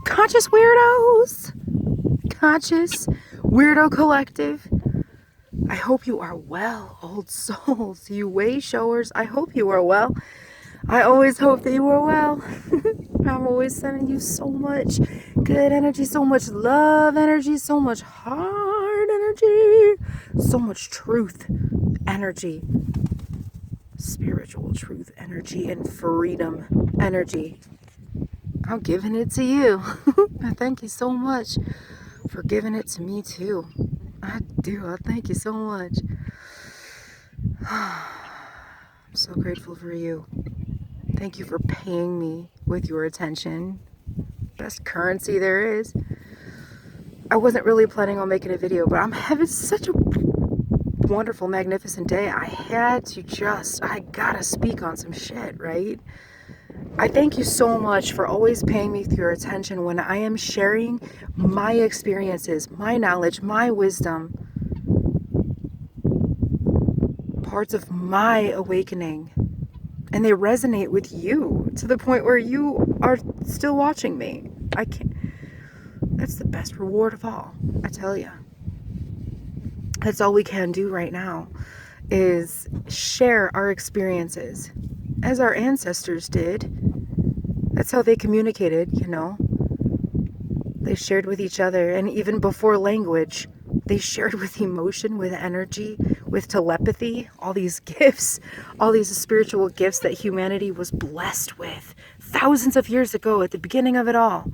Conscious weirdos, conscious weirdo collective. I hope you are well, old souls, you way showers. I hope you are well. I always hope that you are well. I'm always sending you so much good energy, so much love energy, so much heart energy, so much truth energy, spiritual truth energy, and freedom energy. I'm giving it to you. Thank you so much for giving it to me too. I do. I thank you so much. I'm so grateful for you. Thank you for paying me with your attention. Best currency there is. I wasn't really planning on making a video, but I'm having such a wonderful, magnificent day. I gotta speak on some shit, right? I thank you so much for always paying me with your attention when I am sharing my experiences, my knowledge, my wisdom, parts of my awakening. And they resonate with you to the point where you are still watching me. I can't. That's the best reward of all, I tell you. That's all we can do right now is share our experiences as our ancestors did. That's how they communicated, you know. They shared with each other, and even before language, they shared with emotion, with energy, with telepathy, all these gifts, all these spiritual gifts that humanity was blessed with thousands of years ago at the beginning of it all.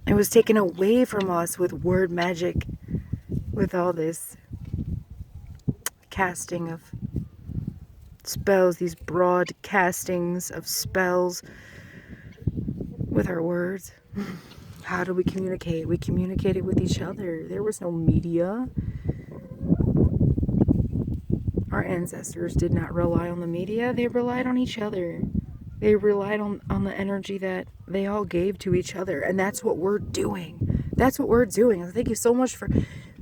It was taken away from us with word magic, with all this casting of spells, these broad castings of spells with our words. How do we communicate? We communicated with each other. There was no media. Our ancestors did not rely on the media. They relied on each other. They relied on the energy that they all gave to each other. And that's what we're doing. That's what we're doing. And thank you so much for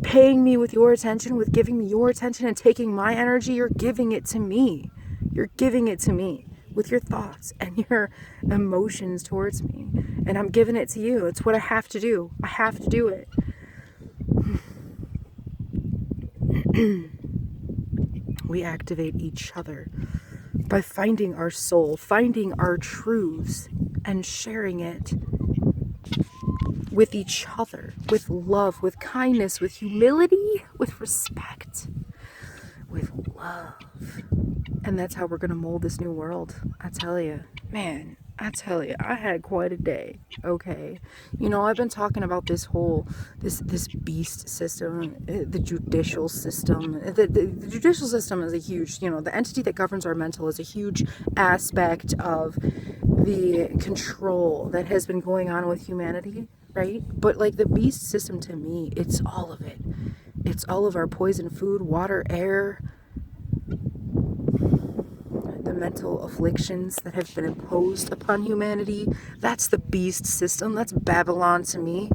paying me with your attention, with giving me your attention and taking my energy. You're giving it to me. You're giving it to me with your thoughts and your emotions towards me. And I'm giving it to you. It's what I have to do. I have to do it. We activate each other by finding our soul, finding our truths, and sharing it with each other, with love, with kindness, with humility, with respect, with love. And that's how we're going to mold this new world. I tell you, man, I tell you, I had quite a day. Okay. You know, I've been talking about this whole, this beast system, the judicial system. The judicial system is a huge, you know, the entity that governs our mental is a huge aspect of the control that has been going on with humanity, right? But like the beast system to me, it's all of it. It's all of our poison food, water, air, the mental afflictions that have been imposed upon humanity. That's the beast system. That's Babylon to me.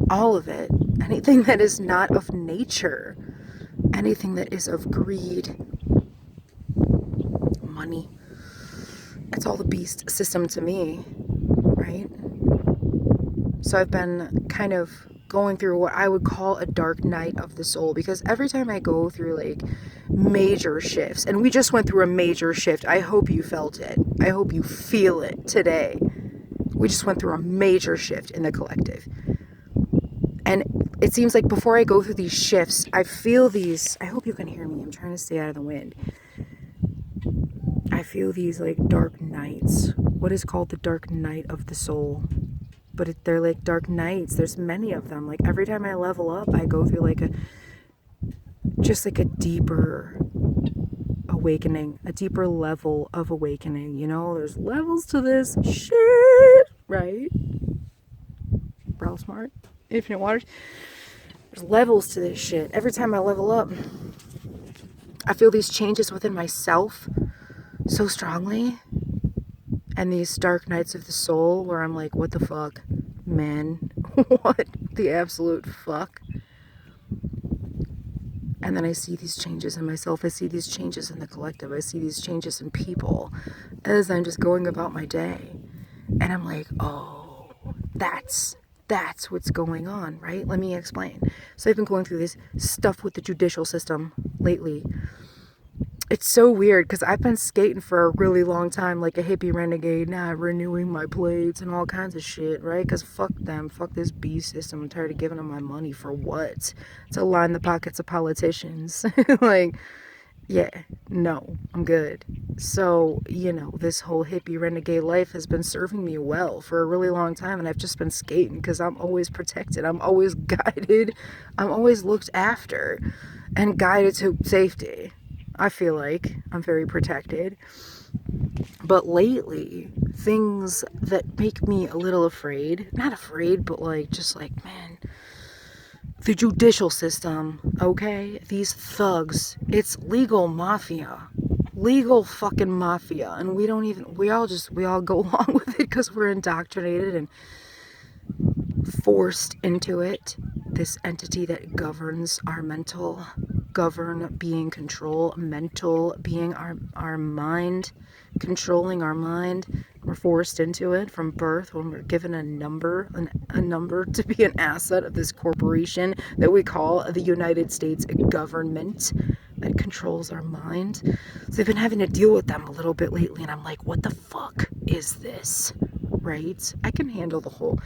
All of it. Anything that is not of nature. Anything that is of greed. Money. It's all the beast system to me. Right? So I've been kind of going through what I would call a dark night of the soul, because every time I go through like major shifts, and we just went through a major shift, I hope you felt it, I hope you feel it today. We just went through a major shift in the collective, and it seems like before I go through these shifts, I feel these, I hope you can hear me, I'm trying to stay out of the wind. I feel these like dark nights, what is called the dark night of the soul. But they're like dark nights. There's many of them. Like every time I level up, I go through like just like a deeper awakening, a deeper level of awakening. You know, there's levels to this shit, right? Bro, smart. Infinite waters. There's levels to this shit. Every time I level up, I feel these changes within myself so strongly. And these dark nights of the soul where I'm like, what the fuck, man? What the absolute fuck? And then I see these changes in myself. I see these changes in the collective. I see these changes in people as I'm just going about my day. And I'm like, oh, That's what's going on, right? Let me explain. So I've been going through this stuff with the judicial system lately. It's so weird because I've been skating for a really long time like a hippie renegade, not renewing my plates and all kinds of shit, right? Because fuck them, fuck this B system. I'm tired of giving them my money for what? To line the pockets of politicians. Like, yeah, no, I'm good. So, this whole hippie renegade life has been serving me well for a really long time, and I've just been skating because I'm always protected, I'm always guided, I'm always looked after and guided to safety. I feel like I'm very protected. But lately, things that make me a little afraid, not afraid, but just like, man, the judicial system, okay? These thugs, it's legal mafia. Legal fucking mafia. And we all go along with it because we're indoctrinated and forced into it. This entity that governs our mental, being control, mental being our mind, controlling our mind. We're forced into it from birth when we're given a number to be an asset of this corporation that we call the United States government that controls our mind. So I've been having to deal with them a little bit lately, and I'm like, what the fuck is this? Right? I can handle the whole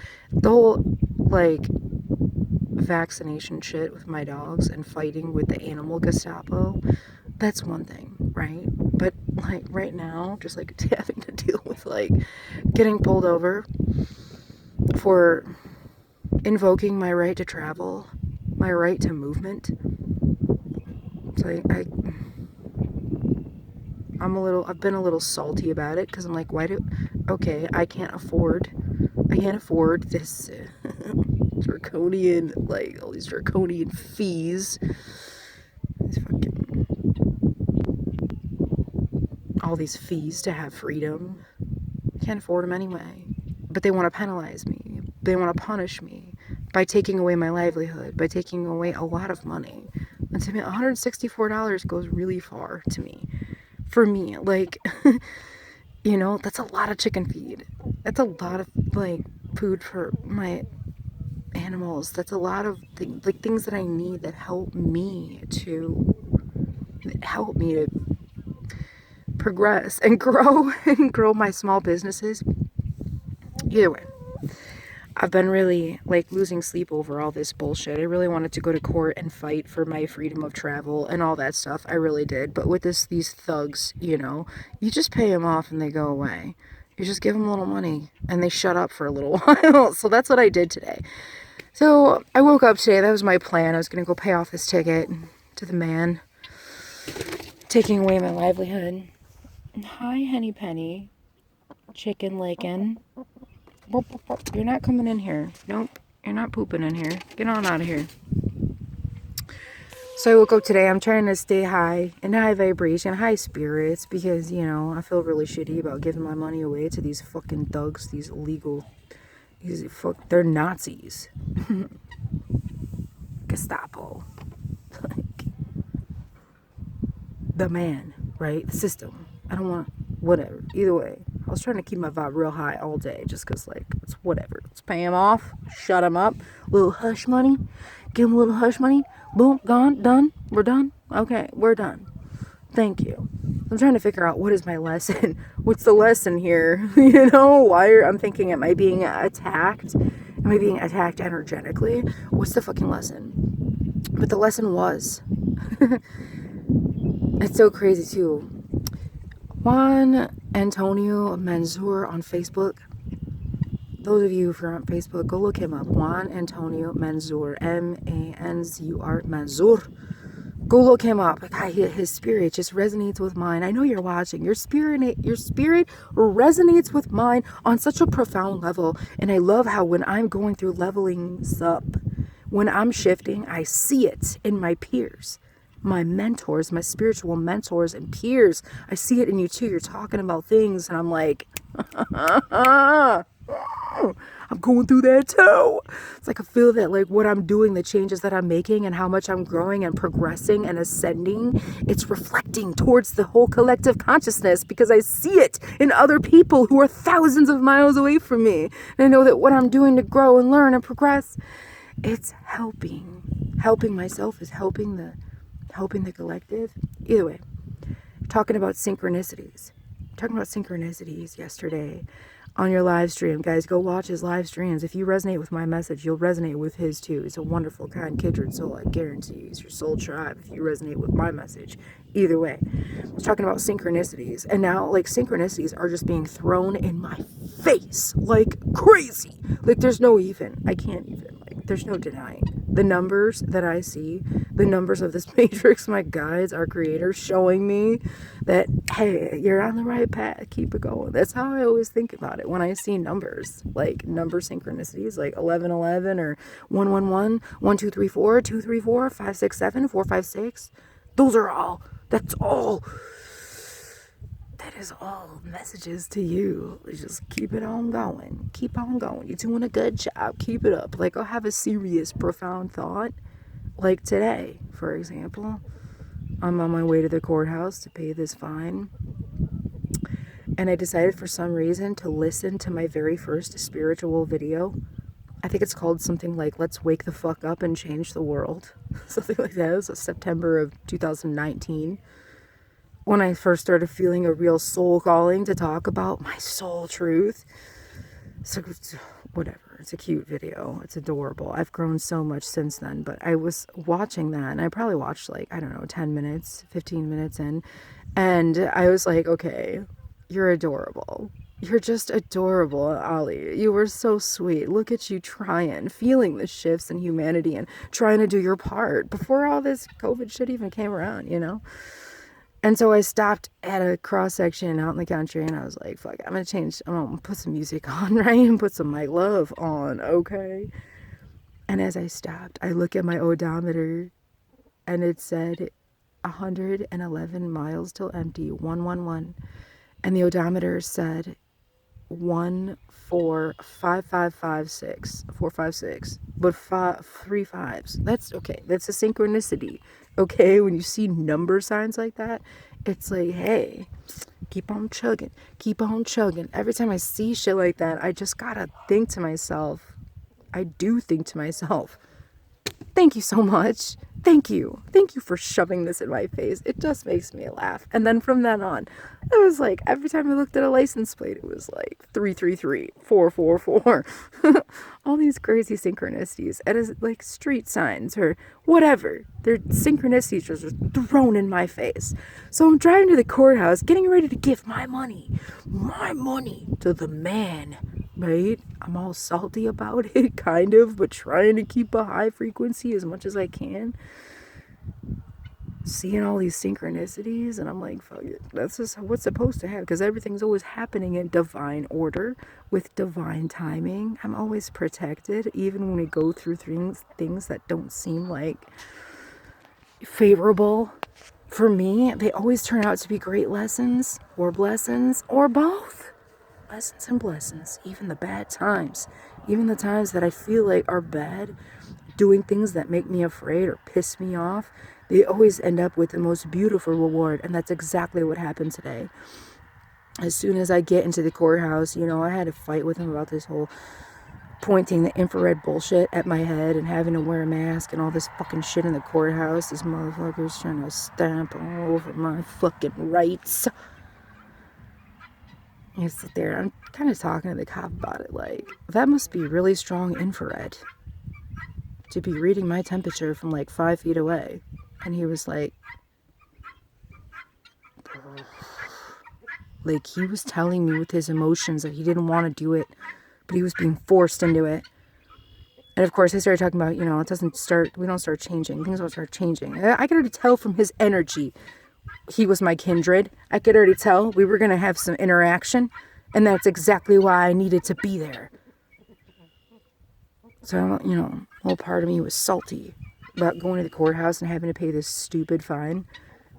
vaccination shit with my dogs and fighting with the animal Gestapo. That's one thing, right? But right now, just having to deal with getting pulled over for invoking my right to travel, my right to movement. It's I've been a little salty about it because I'm like, I can't afford this draconian, all these draconian fees. All these fees to have freedom. I can't afford them anyway. But they want to penalize me. They want to punish me by taking away my livelihood, by taking away a lot of money. And to me, $164 goes really far to me. For me, that's a lot of chicken feed. That's a lot of food for my animals. That's a lot of things that I need that help me to progress and grow my small businesses. Either way, I've been really losing sleep over all this bullshit. I really wanted to go to court and fight for my freedom of travel and all that stuff. I really did. But with these thugs, you just pay them off and they go away. You just give them a little money and they shut up for a little while. So that's what I did today. So I woke up today. That was my plan. I was going to go pay off this ticket to the man taking away my livelihood. Hi, Henny Penny. Chicken licking. You're not coming in here. Nope. You're not pooping in here. Get on out of here. So I woke up today. I'm trying to stay high, in high vibration, high spirits, because, I feel really shitty about giving my money away to these fucking thugs, they're Nazis. Gestapo. The man, right? The system. I don't want, whatever. Either way, I was trying to keep my vibe real high all day, just because, it's whatever. Let's pay him off, shut him up, little hush money, give him a little hush money, boom, gone, done, we're done, okay, we're done, thank you. I'm trying to figure out what is my lesson, what's the lesson here, I'm thinking, am I being attacked energetically, what's the fucking lesson? But the lesson was, it's so crazy too. Juan Antonio Manzur on Facebook. Those of you who are on Facebook, go look him up. Juan Antonio Manzur. M-A-N-Z-U-R. Manzur. Go look him up. His spirit just resonates with mine. I know you're watching. Your spirit resonates with mine on such a profound level. And I love how when I'm going through levelings up, when I'm shifting, I see it in my peers. My mentors, my spiritual mentors and peers. I see it in you too. You're talking about things and I'm like, I'm going through that too. It's like I feel that like what I'm doing, the changes that I'm making and how much I'm growing and progressing and ascending, it's reflecting towards the whole collective consciousness because I see it in other people who are thousands of miles away from me. And I know that what I'm doing to grow and learn and progress, it's helping. Helping myself is helping the collective. Either way, talking about synchronicities. Talking about synchronicities yesterday on your live stream. Guys, go watch his live streams. If you resonate with my message, you'll resonate with his too. He's a wonderful, kind, kindred soul. I guarantee you. He's your soul tribe if you resonate with my message. Either way. I was talking about synchronicities. And now, like, synchronicities are just being thrown in my face like crazy. Like, there's no even. I can't even. Like, there's no denying. The numbers that I see, the numbers of this matrix, my guides, our creators, showing me that, hey, you're on the right path. Keep it going. That's how I always think about it when I see numbers, like number synchronicities, like 1111 or 111, 1234, 234, 567, 456. Those are all. That's all. That is all messages to you. Just keep it on going. Keep on going. You're doing a good job. Keep it up. Like, I'll have a serious, profound thought. Like today, for example. I'm on my way to the courthouse to pay this fine. And I decided for some reason to listen to my very first spiritual video. I think it's called something like, Let's Wake the Fuck Up and Change the World. Something like that. It was September of 2019. When I first started feeling a real soul calling to talk about my soul truth. So, whatever. It's a cute video. It's adorable. I've grown so much since then. But I was watching that, and I probably watched, like, I don't know, 10 minutes, 15 minutes in. And I was like, okay, you're adorable. You're just adorable, Ali. You were so sweet. Look at you trying, feeling the shifts in humanity and trying to do your part before all this COVID shit even came around, you know? And so I stopped at a cross section out in the country and I was like, fuck, I'm going to put some music on, right? And put some My Love on, okay? And as I stopped, I look at my odometer and it said 111 miles till empty, 111. And the odometer said 14556, 456, but 3 fives. That's okay. That's a synchronicity. Okay, when you see number signs like that, it's like, hey, keep on chugging, keep on chugging. Every time I see shit like that, I just gotta think to myself, I do think to myself, thank you so much. Thank you. Thank you for shoving this in my face. It just makes me laugh. And then from then on, it was like, every time I looked at a license plate, it was like 333, 444. All these crazy synchronicities. It is like street signs or whatever. They're synchronicities just thrown in my face. So I'm driving to the courthouse, getting ready to give my money to the man. Right? I'm all salty about it, kind of, but trying to keep a high frequency as much as I can. Seeing all these synchronicities, and I'm like, fuck it. That's just what's supposed to happen, because everything's always happening in divine order, with divine timing. I'm always protected, even when we go through things that don't seem like favorable for me. They always turn out to be great lessons, or blessings, or both. Lessons and blessings, even the bad times, even the times that I feel like are bad, doing things that make me afraid or piss me off, they always end up with the most beautiful reward. And that's exactly what happened today. As soon as I get into the courthouse, you know, I had a fight with him about this whole pointing the infrared bullshit at my head and having to wear a mask and all this fucking shit in the courthouse. This motherfucker's trying to stamp all over my fucking rights. You sit there, I'm kind of talking to the cop about it, like, that must be really strong infrared to be reading my temperature from like 5 feet away. And he was like, he was telling me with his emotions that he didn't want to do it, but he was being forced into it. And of course, I started talking about, you know, we don't start changing, things don't start changing. I could already tell from his energy. He was my kindred. I could already tell we were going to have some interaction, and that's exactly why I needed to be there. So, you know, a whole part of me was salty about going to the courthouse and having to pay this stupid fine,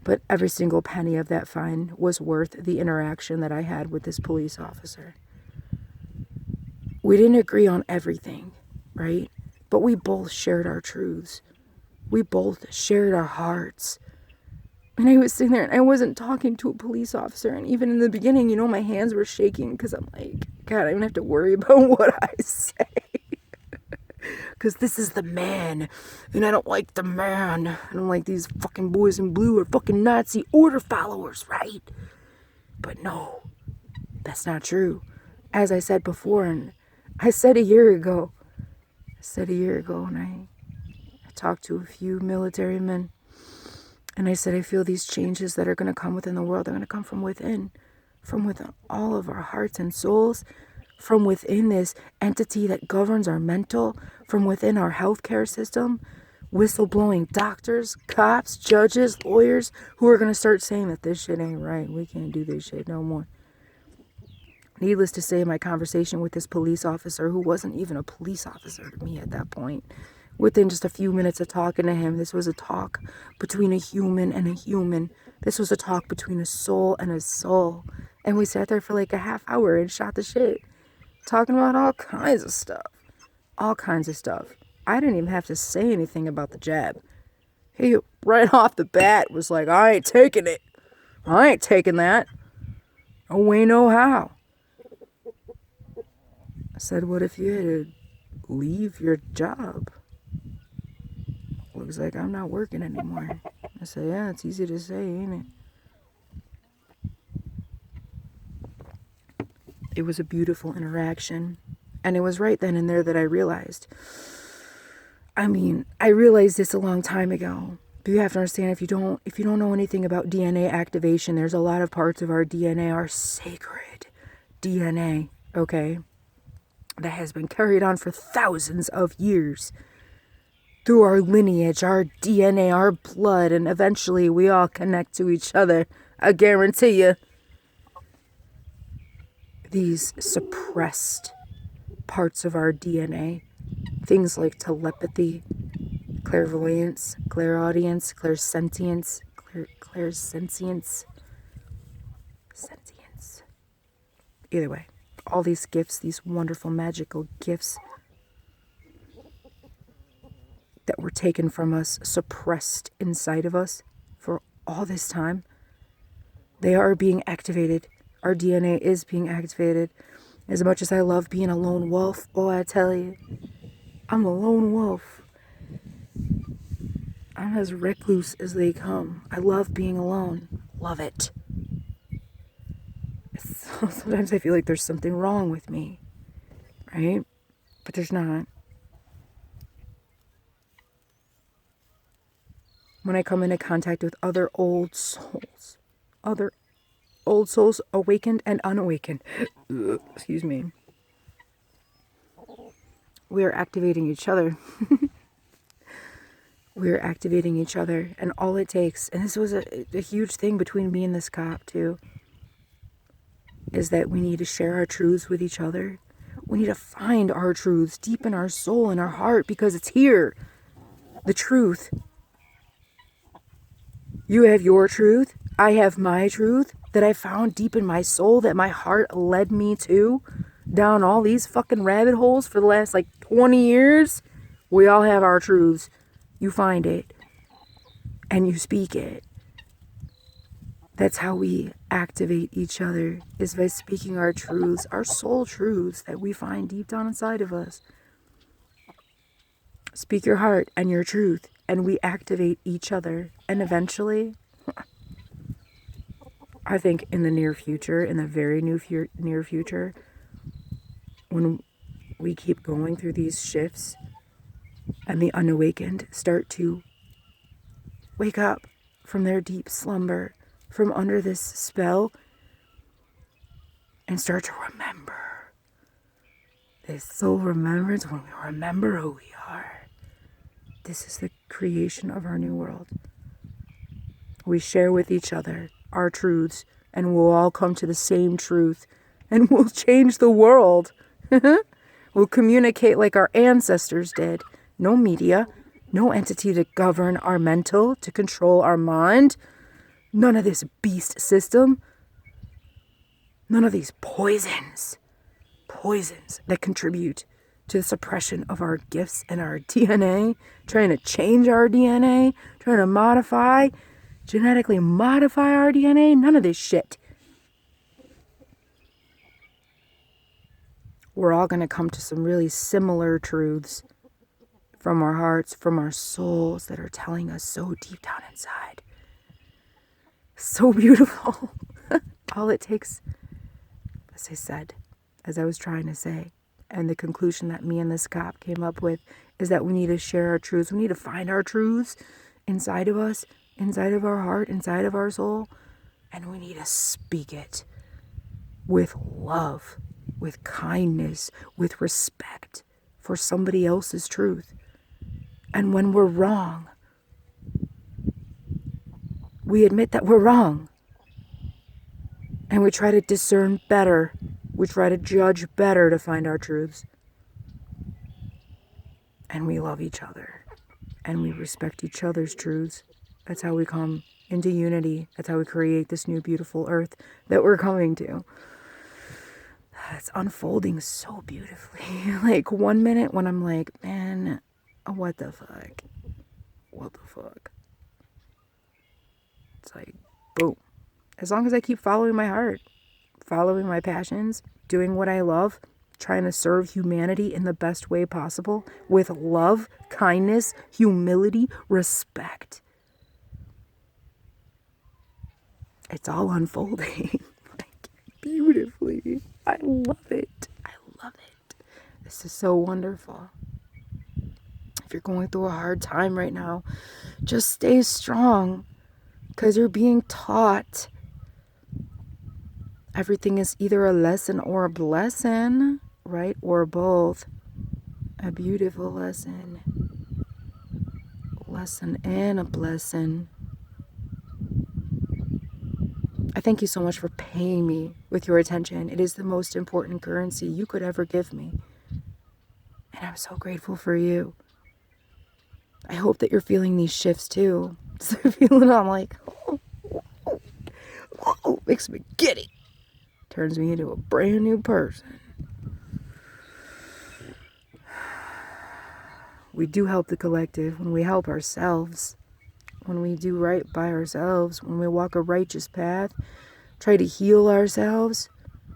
but every single penny of that fine was worth the interaction that I had with this police officer. We didn't agree on everything, right? But we both shared our truths. We both shared our hearts. And I was sitting there and I wasn't talking to a police officer. And even in the beginning, you know, my hands were shaking because I'm like, God, I don't have to worry about what I say. Because this is the man. And I don't like the man. I don't like these fucking boys in blue or fucking Nazi order followers, right? But no, that's not true. As I said before, and I said a year ago, and I talked to a few military men. And I said, I feel these changes that are going to come within the world are going to come from within all of our hearts and souls, from within this entity that governs our mental, from within our healthcare system, whistleblowing doctors, cops, judges, lawyers, who are going to start saying that this shit ain't right. We can't do this shit no more. Needless to say, my conversation with this police officer, who wasn't even a police officer to me at that point, within just a few minutes of talking to him, this was a talk between a human and a human. This was a talk between a soul and a soul. And we sat there for like a half hour and shot the shit, talking about all kinds of stuff. All kinds of stuff. I didn't even have to say anything about the jab. He, right off the bat, was like, I ain't taking it. I ain't taking that. No way, no how. I said, what if you had to leave your job? Looks like I'm not working anymore. I said, yeah, it's easy to say, ain't it? It was a beautiful interaction. And it was right then and there that I realized. I realized this a long time ago. But you have to understand, if you don't know anything about DNA activation, there's a lot of parts of our DNA, our sacred DNA, okay, that has been carried on for thousands of years through our lineage, our DNA, our blood, and eventually we all connect to each other. I guarantee you. These suppressed parts of our DNA, things like telepathy, clairvoyance, clairaudience, clairsentience, sentience. Either way, all these gifts, these wonderful magical gifts that were taken from us, suppressed inside of us for all this time, they are being activated. Our DNA is being activated. As much as I love being a lone wolf, boy, I tell you, I'm a lone wolf. I'm as recluse as they come. I love being alone. Love it. Sometimes I feel like there's something wrong with me, right? But there's not. When I come into contact with other old souls awakened and unawakened, excuse me, we are activating each other. We're activating each other, and all it takes, and this was a huge thing between me and this cop too, is that we need to share our truths with each other. We need to find our truths deep in our soul and our heart, because it's here. The truth. You have your truth. I have my truth that I found deep in my soul, that my heart led me to, down all these fucking rabbit holes for the last 20 years. We all have our truths. You find it and you speak it. That's how we activate each other, is by speaking our truths, our soul truths that we find deep down inside of us. Speak your heart and your truth, and we activate each other. And eventually, I think in the near future, in the very near future, when we keep going through these shifts and the unawakened start to wake up from their deep slumber, from under this spell, and start to remember. This soul remembrance, when we remember who we are. This is the creation of our new world. We share with each other our truths, and we'll all come to the same truth, and we'll change the world. We'll communicate like our ancestors did. No media, no entity to govern our mental, to control our mind. None of this beast system. None of these poisons. poisons that contribute to the suppression of our gifts and our DNA, trying to change our DNA, trying to genetically modify our DNA. None of this shit. We're all going to come to some really similar truths from our hearts, from our souls that are telling us so deep down inside. So beautiful. All it takes, as I said, as I was trying to say, and the conclusion that me and this cop came up with is that we need to share our truths. We need to find our truths inside of us, inside of our heart, inside of our soul, and we need to speak it with love, with kindness, with respect for somebody else's truth. And when we're wrong, we admit that we're wrong. And we try to discern better. We try to judge better to find our truths. And we love each other. And we respect each other's truths. That's how we come into unity. That's how we create this new beautiful earth that we're coming to. It's unfolding so beautifully. Like 1 minute when I'm like, man, what the fuck? What the fuck? It's like, boom. As long as I keep following my heart, following my passions, doing what I love, trying to serve humanity in the best way possible with love, kindness, humility, respect. It's all unfolding like beautifully. I love it. I love it. This is so wonderful. If you're going through a hard time right now, just stay strong because you're being taught. Everything is either a lesson or a blessing, right? Or both. A beautiful lesson. Lesson and a blessing. I thank you so much for paying me with your attention. It is the most important currency you could ever give me. And I'm so grateful for you. I hope that you're feeling these shifts too. So feeling I'm like, oh, makes me giddy. Turns me into a brand new person. We do help the collective when we help ourselves. When we do right by ourselves. When we walk a righteous path. Try to heal ourselves.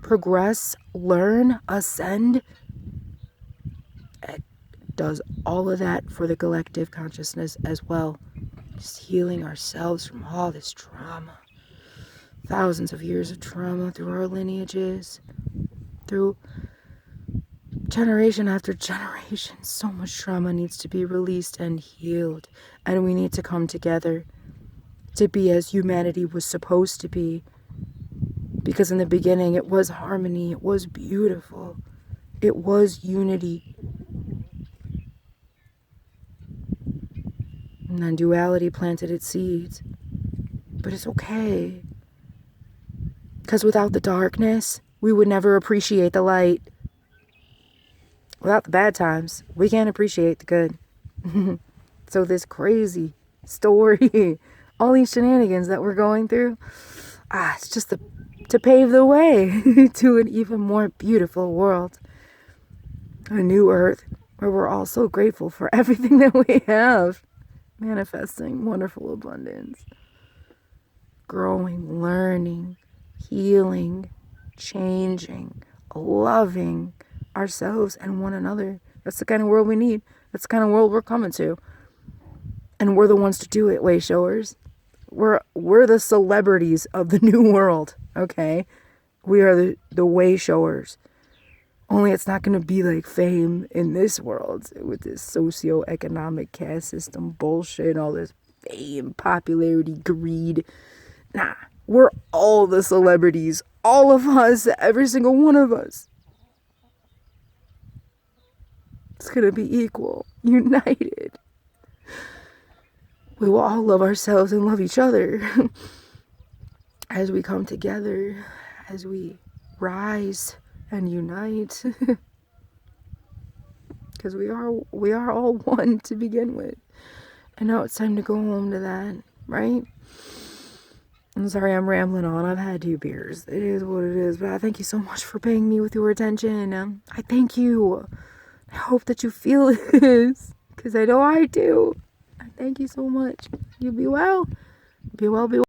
Progress. Learn. Ascend. It does all of that for the collective consciousness as well. Just healing ourselves from all this trauma. Thousands of years of trauma through our lineages, through generation after generation. So much trauma needs to be released and healed. And we need to come together to be as humanity was supposed to be. Because in the beginning, it was harmony. It was beautiful. It was unity. And then duality planted its seeds. But it's okay. Because without the darkness, we would never appreciate the light. Without the bad times, we can't appreciate the good. So this crazy story, all these shenanigans that we're going through, it's just to pave the way to an even more beautiful world. A new earth where we're all so grateful for everything that we have. Manifesting wonderful abundance. Growing, learning, healing, changing, loving ourselves and one another. That's the kind of world we need. That's the kind of world we're coming to. And we're the ones to do it, way showers. We're the celebrities of the new world, okay? We are the way showers. Only it's not going to be like fame in this world with this socioeconomic caste system bullshit, all this fame, popularity, greed. Nah, we're all the celebrities. All of us, every single one of us. It's going to be equal, united. We will all love ourselves and love each other as we come together, as we rise and unite. Because we are all one to begin with. And now it's time to go home to that, right? I'm sorry I'm rambling on. I've had 2 beers. It is what it is. But I thank you so much for paying me with your attention. I thank you. I hope that you feel this. Because I know I do. I thank you so much. You be well. Be well, be well.